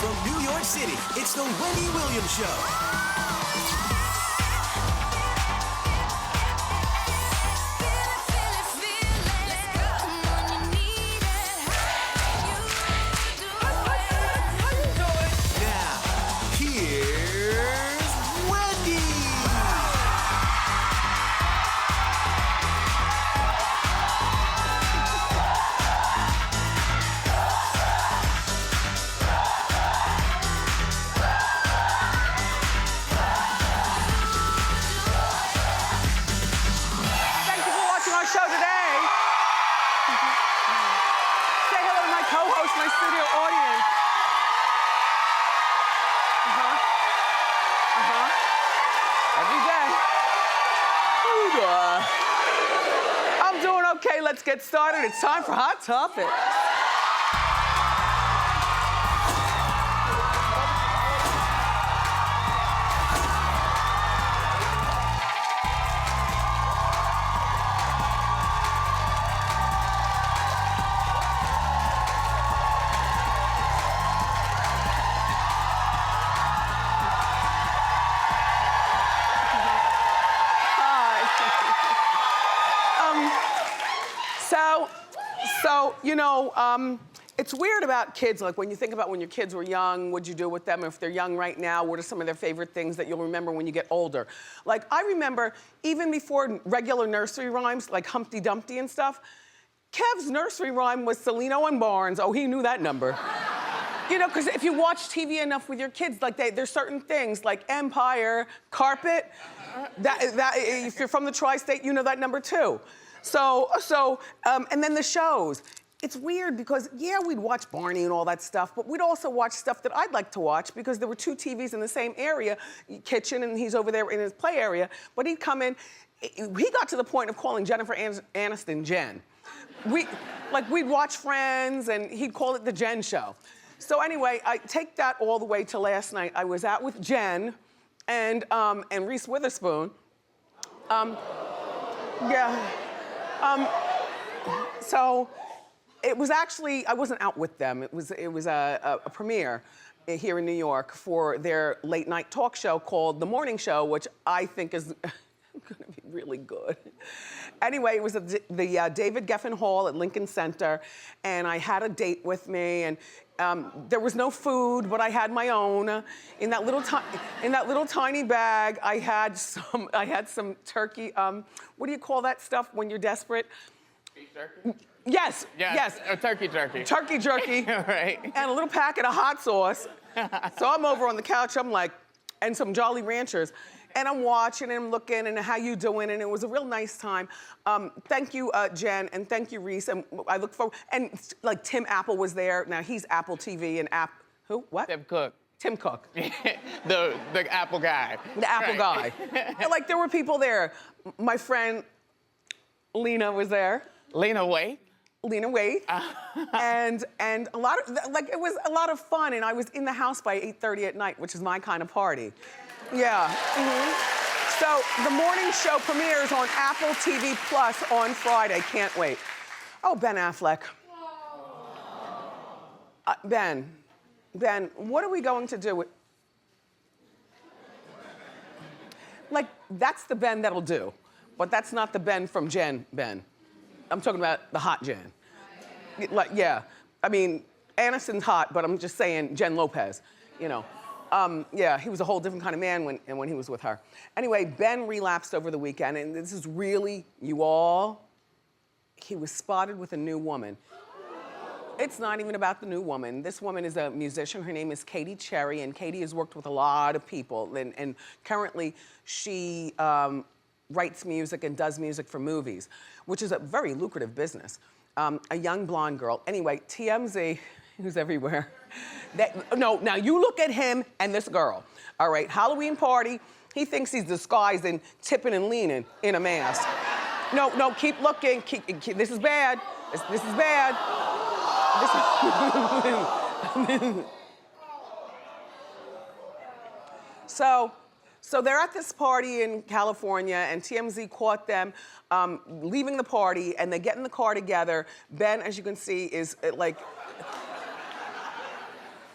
From New York City, it's the Wendy Williams Show. Okay, let's get started. It's time for Hot Topics. So, you know, it's weird about kids. Like when you think about when your kids were young, what'd you do with them? If they're young right now, what are some of their favorite things that you'll remember when you get older? Like I remember even before regular nursery rhymes, like Humpty Dumpty and stuff, Kev's nursery rhyme was Celino and Barnes. Oh, he knew that number. You know, because if you watch TV enough with your kids, like there's certain things like Empire, Carpet, that if you're from the tri-state, you know that number too. And then the shows. It's weird because, yeah, we'd watch Barney and all that stuff, but we'd also watch stuff that I'd like to watch because there were two TVs in the same area, kitchen, and he's over there in his play area, but he'd come in. He got to the point of calling Jennifer Aniston Jen. We'd watch Friends, and he'd call it the Jen Show. So anyway, I take that all the way to last night. I was out with Jen and Reese Witherspoon. So it was actually, I wasn't out with them. It was a premiere here in New York for their late night talk show called The Morning Show, which I think is gonna be really good. Anyway, it was at the David Geffen Hall at Lincoln Center, and I had a date with me, and there was no food, but I had my own. In that little tiny bag, I had some turkey. What do you call that stuff when you're desperate? Beef jerky? Yes. Turkey jerky. Turkey jerky. Right. And a little packet of hot sauce. So I'm over on the couch, I'm like, and some Jolly Ranchers. And I'm watching and I'm looking and how you doing, and it was a real nice time. Thank you, Jen, and thank you, Reese. And I look forward, and like Tim Apple was there. Now he's Apple TV and who? What? Tim Cook. Tim Cook. the Apple guy. The Apple guy. And, like there were people there. My friend Lena was there. Lena Waithe. And a lot of, like it was a lot of fun, and I was in the house by 8:30 at night, which is my kind of party. Yeah. Mm-hmm. So the morning show premieres on Apple TV Plus on Friday. Can't wait. Oh, Ben Affleck. Ben, what are we going to do with? Like, that's the Ben that'll do, but that's not the Ben from Jen Ben. I'm talking about the hot Jen. Like, yeah. I mean, Aniston's hot, but I'm just saying Jen Lopez, you know. Yeah, he was a whole different kind of man when he was with her. Anyway, Ben relapsed over the weekend, and this is really, you all, he was spotted with a new woman. It's not even about the new woman. This woman is a musician. Her name is Katy Cherry, and Katy has worked with a lot of people, and currently she writes music and does music for movies, which is a very lucrative business. A young blonde girl. Anyway, TMZ, who's everywhere. Now you look at him and this girl. All right, Halloween party. He thinks he's disguised and tipping and leaning in a mask. No, keep looking. Keep, this is bad. This is bad. So they're at this party in California, and TMZ caught them leaving the party, and they get in the car together. Ben, as you can see, is like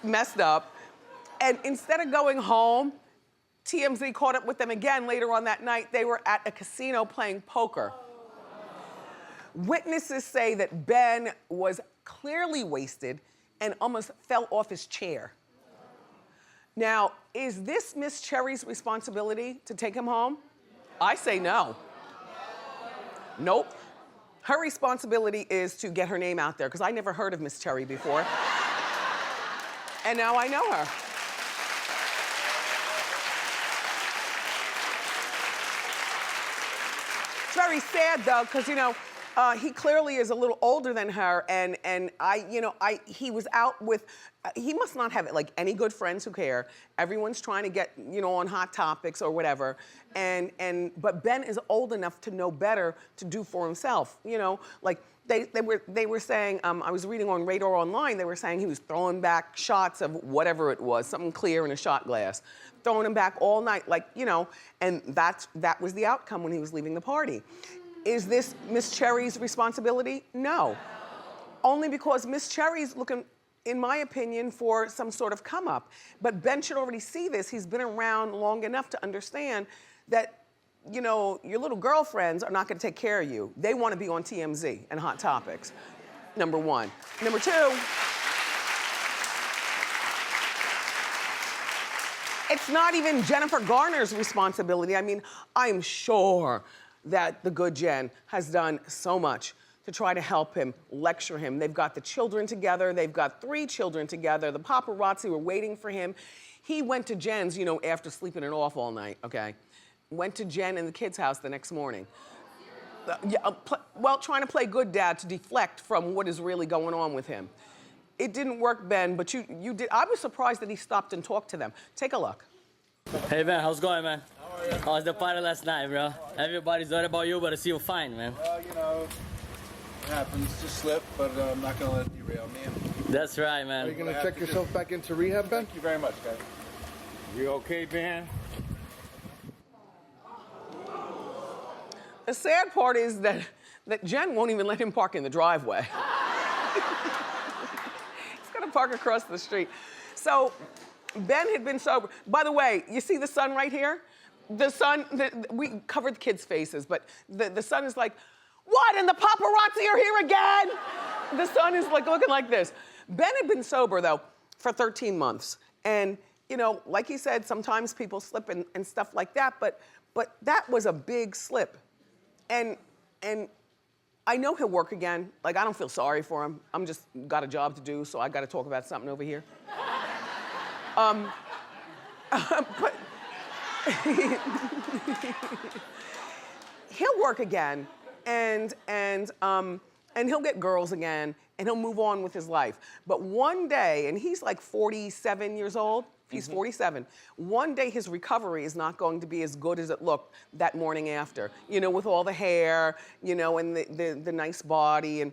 messed up. And instead of going home, TMZ caught up with them again later on that night. They were at a casino playing poker. Witnesses say that Ben was clearly wasted and almost fell off his chair. Now, is this Miss Cherry's responsibility to take him home? I say no. Nope. Her responsibility is to get her name out there, because I never heard of Miss Cherry before. And now I know her. It's very sad though, because he clearly is a little older than her, and he was out with, he must not have like any good friends who care. Everyone's trying to get, on Hot Topics or whatever, but Ben is old enough to know better to do for himself, like they were saying, I was reading on Radar Online, they were saying he was throwing back shots of whatever it was, something clear in a shot glass, throwing him back all night, and that was the outcome when he was leaving the party. Is this Miss Cherry's responsibility? No. Only because Miss Cherry's looking, in my opinion, for some sort of come up. But Ben should already see this. He's been around long enough to understand that, your little girlfriends are not gonna take care of you. They wanna be on TMZ and Hot Topics, number one. Number two, it's not even Jennifer Garner's responsibility. I mean, I'm sure that the good Jen has done so much to try to help him, lecture him. They've got the children together. They've got 3 children together. The paparazzi were waiting for him. He went to Jen's, after sleeping it off all night, okay? Went to Jen in the kids' house the next morning. Trying to play good dad to deflect from what is really going on with him. It didn't work, Ben, but you did. I was surprised that he stopped and talked to them. Take a look. Hey, Ben, how's it going, man? How was the party last night, bro? Everybody's worried about you, but I see you fine, man. Well, it happens, just slip, but I'm not gonna let it derail me. That's right, man. Are you gonna check yourself back into rehab, Ben? Thank you very much, guys. You okay, Ben? The sad part is that Jen won't even let him park in the driveway. He's gonna park across the street. So Ben had been sober. By the way, you see the sun right here? The sun, we covered the kids' faces, but the sun is like, what, and the paparazzi are here again? The sun is like looking like this. Ben had been sober though for 13 months. And like he said, sometimes people slip and stuff like that, but that was a big slip. And I know he'll work again. Like, I don't feel sorry for him. I'm just got a job to do, so I gotta talk about something over here. But he'll work again, and he'll get girls again, and he'll move on with his life. But one day, and he's like 47 years old, he's 47. One day his recovery is not going to be as good as it looked that morning after, with all the hair, and the nice body, and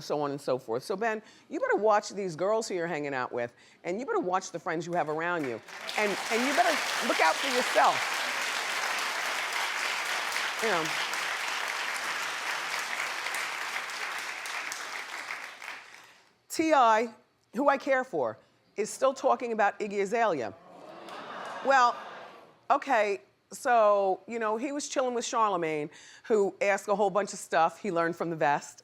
so on and so forth. So Ben, you better watch these girls who you're hanging out with, and you better watch the friends you have around you, and you better look out for yourself. T.I., who I care for, is still talking about Iggy Azalea. Well, okay, so, he was chilling with Charlemagne, who asked a whole bunch of stuff he learned from the vest.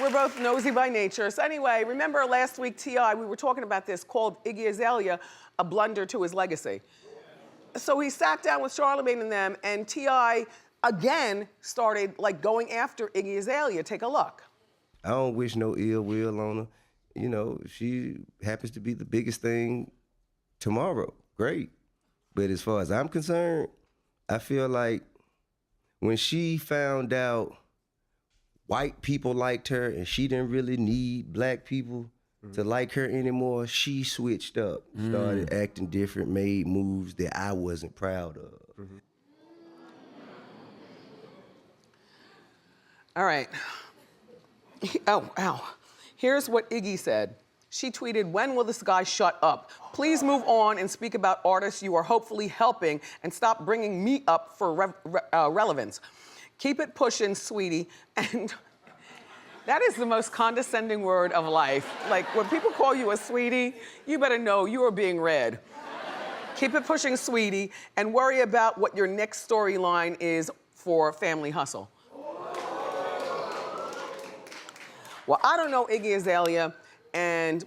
We're both nosy by nature. So anyway, remember last week, T.I., we were talking about this, called Iggy Azalea a blunder to his legacy. So he sat down with Charlemagne and them, and T.I. again started going after Iggy Azalea. Take a look. I don't wish no ill will on her. She happens to be the biggest thing tomorrow. Great. But as far as I'm concerned, I feel like when she found out white people liked her and she didn't really need black people to like her anymore, she switched up, started acting different, made moves that I wasn't proud of. All right. Ow. Here's what Iggy said. She tweeted, "When will this guy shut up? Please move on and speak about artists you are hopefully helping and stop bringing me up for relevance. Keep it pushing, sweetie. And that is the most condescending word of life. Like, when people call you a sweetie, you better know you are being read. Keep it pushing, sweetie, and worry about what your next storyline is for Family Hustle. Well, I don't know Iggy Azalea,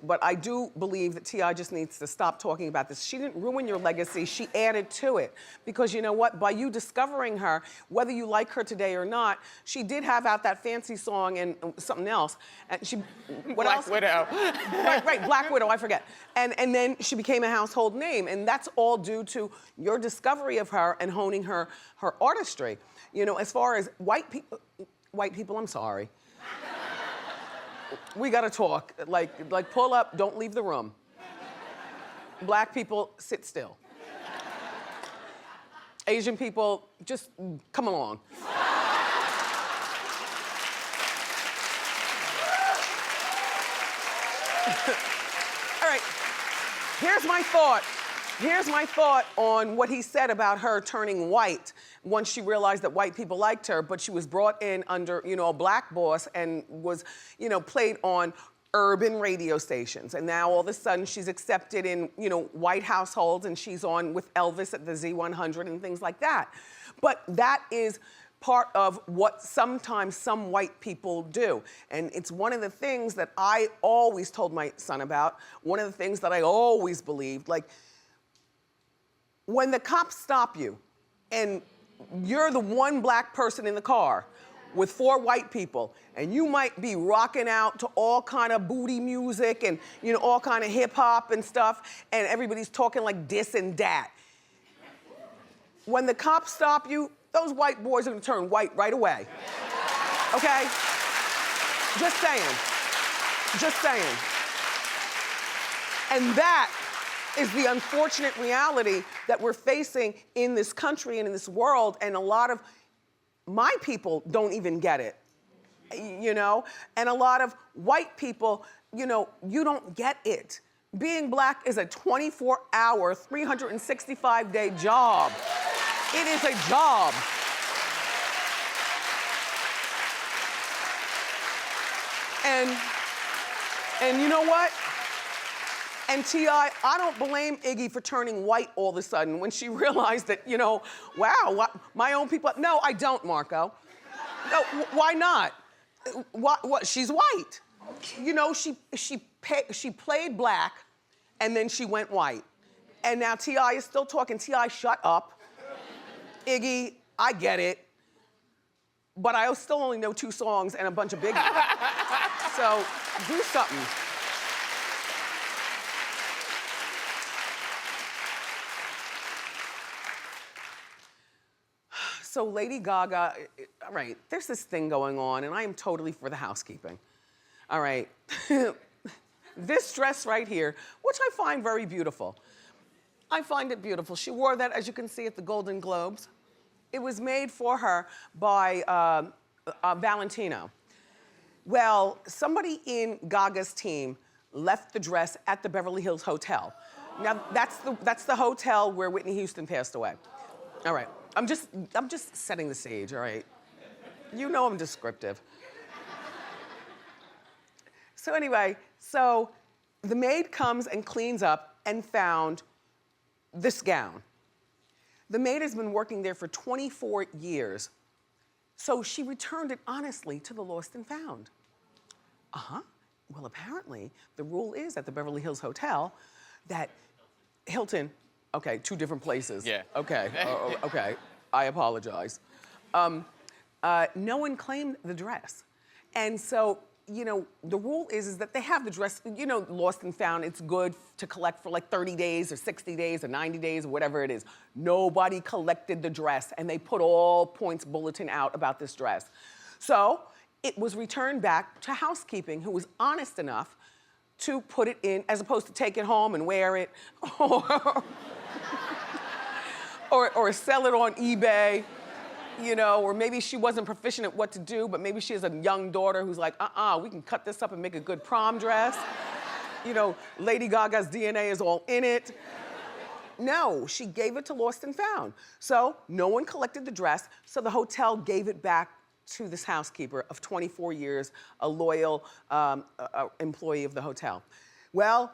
but I do believe that T.I. just needs to stop talking about this. She didn't ruin your legacy, she added to it. Because you know what, by you discovering her, whether you like her today or not, she did have out that fancy song and something else. And she, what Black else? Widow. Right, Black Widow, I forget. And then she became a household name, and that's all due to your discovery of her and honing her artistry. You know, as far as white people, I'm sorry. We gotta talk. Like pull up, don't leave the room. Black people, sit still. Asian people, just come along. All right, here's my thought. Here's my thought on what he said about her turning white once she realized that white people liked her, but she was brought in under, you know, a black boss and was, you know, played on urban radio stations. And now all of a sudden she's accepted in, you know, white households, and she's on with Elvis at the Z100 and things like that. But that is part of what sometimes some white people do. And it's one of the things that I always told my son about, one of the things that I always believed, like, when the cops stop you and you're the one black person in the car with 4 white people, and you might be rocking out to all kind of booty music and, you know, all kind of hip hop and stuff, and everybody's talking like this and that. When the cops stop you, those white boys are gonna turn white right away. Okay? Just saying. Just saying. And that is the unfortunate reality that we're facing in this country and in this world, and a lot of my people don't even get it, you know? And a lot of white people, you know, you don't get it. Being black is a 24-hour, 365-day job. It is a job. And you know what? And T.I., I don't blame Iggy for turning white all of a sudden when she realized that, you know, wow, my own people. No, I don't, Marco. No, why not? What? She's white. You know, she played black, and then she went white. And now T.I. is still talking. T.I., shut up. Iggy, I get it. But I still only know 2 songs and a bunch of big ones. So do something. So Lady Gaga, all right, there's this thing going on, and I am totally for the housekeeping. All right. This dress right here, which I find very beautiful. I find it beautiful. She wore that, as you can see, at the Golden Globes. It was made for her by Valentino. Well, somebody in Gaga's team left the dress at the Beverly Hills Hotel. Now, that's the hotel where Whitney Houston passed away. All right. I'm just setting the stage, all right? You know I'm descriptive. So anyway, so the maid comes and cleans up and found this gown. The maid has been working there for 24 years. So she returned it honestly to the lost and found. Well, apparently the rule is at the Beverly Hills Hotel that Hilton, okay, 2 different places. Yeah. Okay, okay, I apologize. No one claimed the dress. And so, you know, the rule is that they have the dress, you know, lost and found, it's good to collect for like 30 days or 60 days or 90 days or whatever it is. Nobody collected the dress, and they put all points bulletin out about this dress. So it was returned back to housekeeping, who was honest enough to put it in, as opposed to take it home and wear it, or sell it on eBay. You know, or maybe she wasn't proficient at what to do, but maybe she has a young daughter who's like, we can cut this up and make a good prom dress. You know, Lady Gaga's DNA is all in it. No, she gave it to Lost and Found. So no one collected the dress, so the hotel gave it back to this housekeeper of 24 years, a loyal employee of the hotel. Well,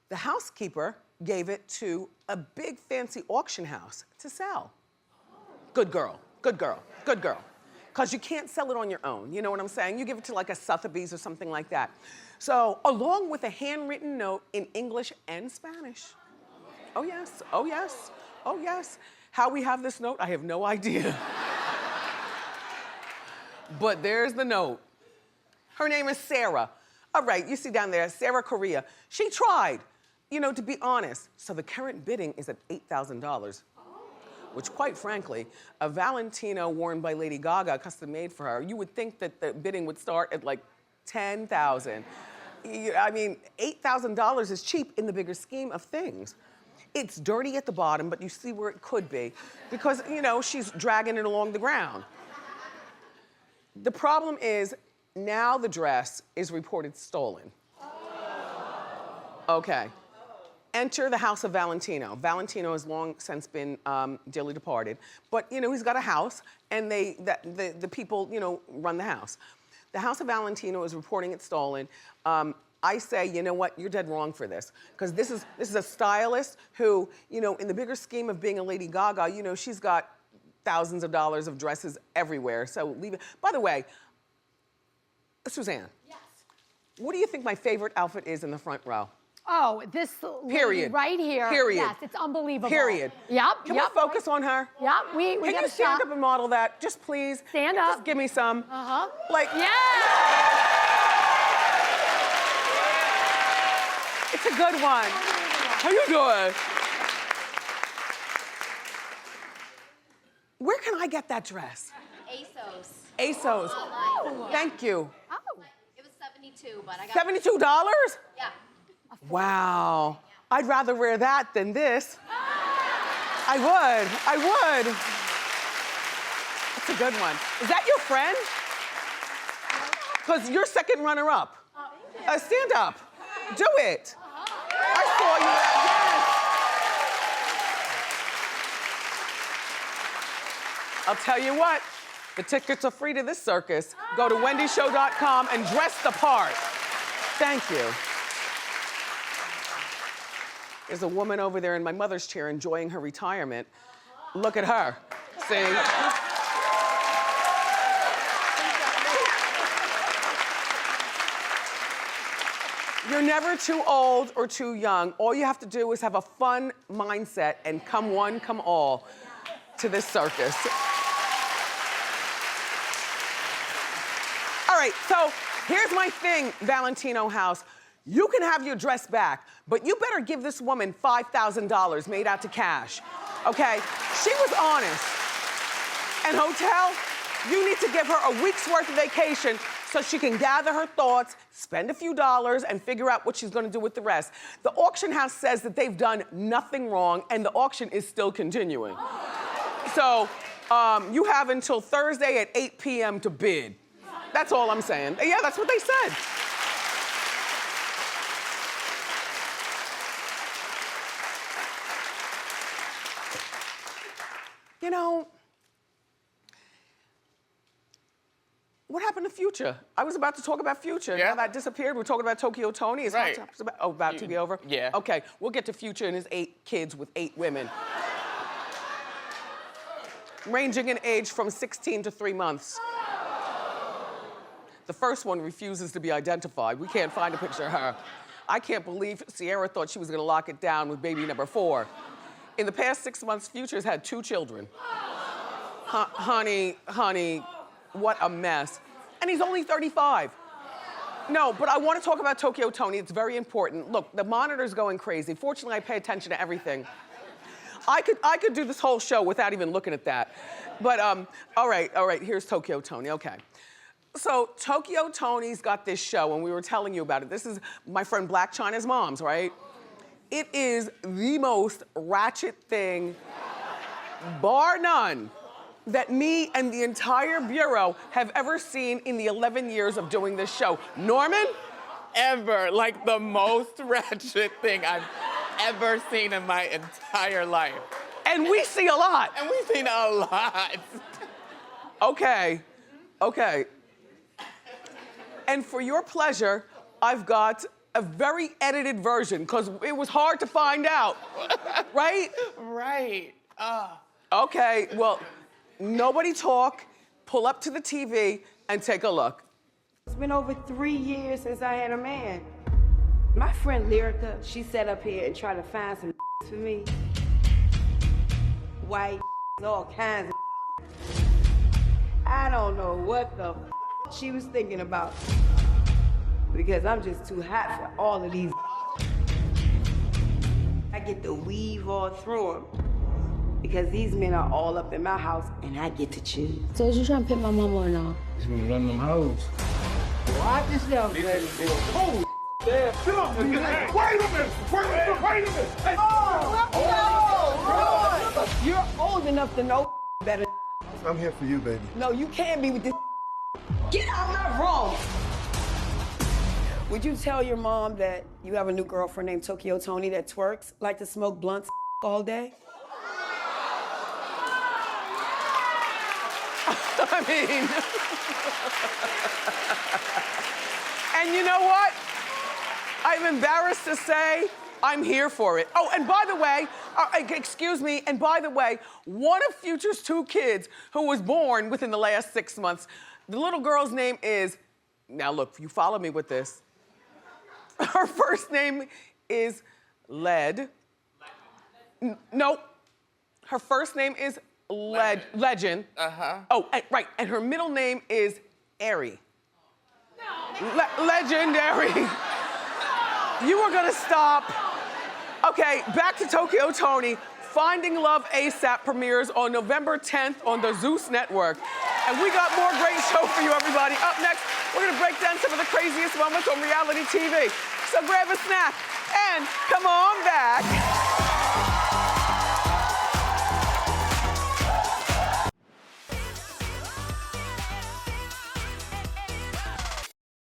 the housekeeper gave it to a big fancy auction house to sell. Good girl, good girl, good girl. Because you can't sell it on your own, you know what I'm saying? You give it to like a Sotheby's or something like that. So, along with a handwritten note in English and Spanish. Oh yes, oh yes, oh yes. How we have this note, I have no idea. But there's the note. Her name is Sarah. All right, you see down there, Sarah Correa. She tried, you know, to be honest. So the current bidding is at $8,000, which quite frankly, a Valentino worn by Lady Gaga, custom made for her, you would think that the bidding would start at like 10,000. I mean, $8,000 is cheap in the bigger scheme of things. It's dirty at the bottom, but you see where it could be because, you know, she's dragging it along the ground. The problem is now the dress is reported stolen. Okay. Enter the house of Valentino. Valentino has long since been dearly departed, but you know he's got a house, and the people you know run the house. The house of Valentino is reporting it stolen. I say, you know what? You're dead wrong for this, because this is a stylist who, you know, in the bigger scheme of being a Lady Gaga, you know, she's got thousands of dollars of dresses everywhere. So leave it. By the way, Suzanne. Yes. What do you think my favorite outfit is in the front row? Oh, this lady right here. Period. Yes, it's unbelievable. Period. Yep. Can we focus on her? Yep. We Can you stand up and model that? Just please. Stand up. Just give me some. Uh-huh. Like. Yeah. It's a good one. How you doing? Where can I get that dress? ASOS. ASOS. Oh. Thank you. Oh. It was 72, but I got $72? Yeah. Wow. I'd rather wear that than this. I would. It's a good one. Is that your friend? Because you're second runner-up. Stand up. Do it. I saw you. Yes. I'll tell you what. The tickets are free to this circus. Go to wendyshow.com and dress the part. Thank you. There's a woman over there in my mother's chair enjoying her retirement. Look at her. See? You're never too old or too young. All you have to do is have a fun mindset and come one, come all to this circus. All right, so here's my thing, Valentino House. You can have your dress back, but you better give this woman $5,000 made out to cash, okay? She was honest. And hotel, you need to give her a week's worth of vacation so she can gather her thoughts, spend a few dollars, and figure out what she's gonna do with the rest. The auction house says that they've done nothing wrong, and the auction is still continuing. So you have until Thursday at 8 p.m. to bid. That's all I'm saying. Yeah, that's what they said. You know, what happened to Future? I was about to talk about Future. Yeah. Now that disappeared. We're talking about Tokyo Toni. Is right. about to be over? Yeah. Okay, we'll get to Future and his 8 kids with 8 women. Ranging in age from 16 to 3 months. The first one refuses to be identified. We can't find a picture of her. I can't believe Sierra thought she was gonna lock it down with baby number 4. In the past 6 months, Future's had 2 children. Honey, what a mess. And he's only 35. No, but I want to talk about Tokyo Toni. It's very important. Look, the monitor's going crazy. Fortunately, I pay attention to everything. I could do this whole show without even looking at that. But all right, here's Tokyo Toni, okay. So Tokyo Toni's got this show, and we were telling you about it. This is my friend Black China's mom's, right? It is the most ratchet thing, bar none, that me and the entire Bureau have ever seen in the 11 years of doing this show. Norman? Ever. Like the most ratchet thing I've ever seen in my entire life. And we see a lot. And we've seen a lot. Okay. And for your pleasure, I've got a very edited version, because it was hard to find out, right? Right. Okay, well, nobody talk, pull up to the TV and take a look. It's been over 3 years since I had a man. My friend Lyrica, she sat up here and tried to find some for me. White, all kinds of. I don't know what the she was thinking about, because I'm just too hot for all of these. I get to weave all through them, because these men are all up in my house and I get to choose. So is you trying to pick my mama or no? He's been running them hoes. Watch yourself, baby. Holy damn. Get up. Wait a minute. Hey. Oh, you're old enough to know better. I'm here for you, baby. No, you can't be with this. Get out of my room. Would you tell your mom that you have a new girlfriend named Tokyo Toni that twerks, like to smoke blunts all day? I mean, and you know what? I'm embarrassed to say I'm here for it. Oh, and by the way, excuse me, and by the way, one of Future's 2 kids who was born within the last 6 months, the little girl's name is, now look, you follow me with this. Her first name is Legend. Her first name is Legend. Oh, right, and her middle name is Airy. Legendary. You were gonna stop. Okay, back to Tokyo Toni. Finding Love ASAP premieres on November 10th on the Zues Network. And we got more great show for you, everybody. Up next, we're gonna break down some of the craziest moments on reality TV. So grab a snack and come on back.